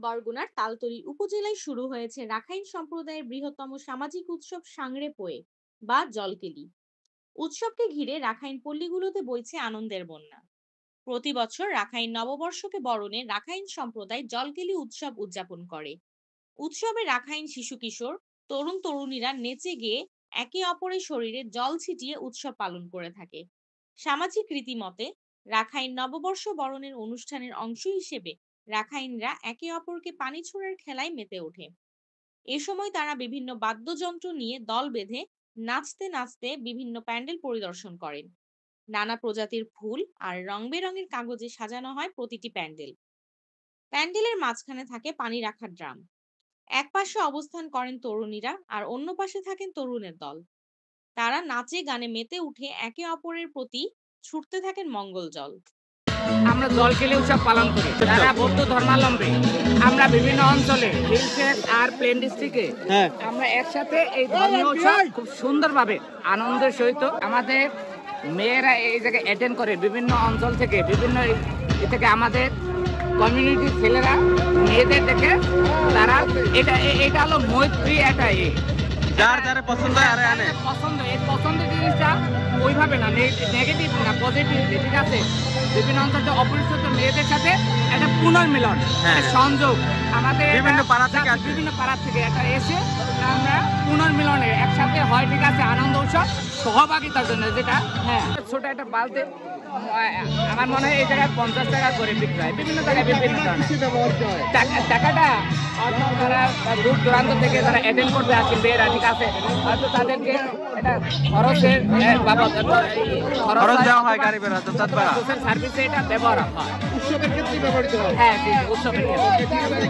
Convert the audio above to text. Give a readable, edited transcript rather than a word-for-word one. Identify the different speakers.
Speaker 1: বরগুনার তালতলী উপজেলায় শুরু হয়েছে রাখাইন সম্প্রদায়ের বৃহত্তম সামাজিক উৎসব সাংড়ে পোয়ে বা জলকেলি। উৎসবকে ঘিরে রাখাইন পল্লীগুলোতে বইছে আনন্দের বন্যা। প্রতি বছর রাখাইন নববর্ষকে বরণে রাখাইন সম্প্রদায় জলকেলি উৎসব উদযাপন করে। উৎসবে রাখাইন শিশু কিশোর, তরুণ তরুণীরা নেচে গেয়ে একে অপরের শরীরে জল ছিটিয়ে উৎসব পালন করে থাকে। সামাজিক রীতিমতে রাখাইন নববর্ষ বরণের অনুষ্ঠানের অংশ হিসেবে রাখাইনরা একে অপরকে পানি ছোড়ার খেলায় মেতে ওঠে। এ সময় তারা বিভিন্ন বাদ্যযন্ত্র নিয়ে দল বেঁধে নাচতে নাচতে বিভিন্ন প্যান্ডেল পরিদর্শন করেন। নানা প্রজাতির ফুল আর রং বেরঙের কাগজে সাজানো হয় প্রতিটি প্যান্ডেল। প্যান্ডেলের মাঝখানে থাকে পানি রাখার ড্রাম। এক পাশে অবস্থান করেন তরুণীরা আর অন্য পাশে থাকেন তরুণের দল। তারা নাচে গানে মেতে উঠে একে অপরের প্রতি ছুটতে থাকেন মঙ্গল জল।
Speaker 2: আমরা জলকেলি উৎসব পালন করি যারা বৌদ্ধ ধর্মাবলম্বী। আমরা বিভিন্ন অঞ্চলে হিলসের আর প্লেন ডিস্ট্রিক্টে আমরা একসাথে এই ধর্মীয় উৎসব খুব সুন্দরভাবে আনন্দের সহিত আমাদের মেয়েরা এই জায়গায় অ্যাটেন্ড করে। বিভিন্ন অঞ্চল থেকে বিভিন্ন থেকে আমাদের কমিউনিটির ছেলেরা মেয়েদের দেখে তারা এটা হলো মৈত্রী একটা
Speaker 3: যার যার পছন্দ হয় আরে আনে
Speaker 2: পছন্দ। এই পছন্দের জিনিসটা ওইভাবে না, নেগেটিভ না, পজিটিভ। ঠিক আছে, বিভিন্ন অঞ্চলে অপরিচিত মেয়েদের সাথে একটা পুনর্মিলন, একটা সংযোগ আমাদের
Speaker 3: বিভিন্ন পাড়া
Speaker 2: থেকে একটা এসে আমরা পুনর্মিলনে একসাথে হয়। ঠিক আছে, আনন্দ উৎসব সহভাগিতার জন্য যেটা ছোট একটা বালতি আমার মনে হয় এই জায়গায় 50 টাকা করে বিক্রি হয়। বিভিন্ন জায়গায় বিভিন্ন টাকাটা তারা দূর দূরান্ত থেকে যারা অ্যাটেন্ড করতে আসে মেয়েরা, ঠিক আছে, হয়তো তাদেরকে এটা খরচের বাবদ
Speaker 3: খরচ দেওয়া হয়, গাড়ি ভাড়া
Speaker 2: সার্ভিসে এটা ব্যবহার হয়, উৎসবের ক্ষেত্রে ব্যবহৃত হয়। হ্যাঁ, উৎসবের ক্ষেত্রে।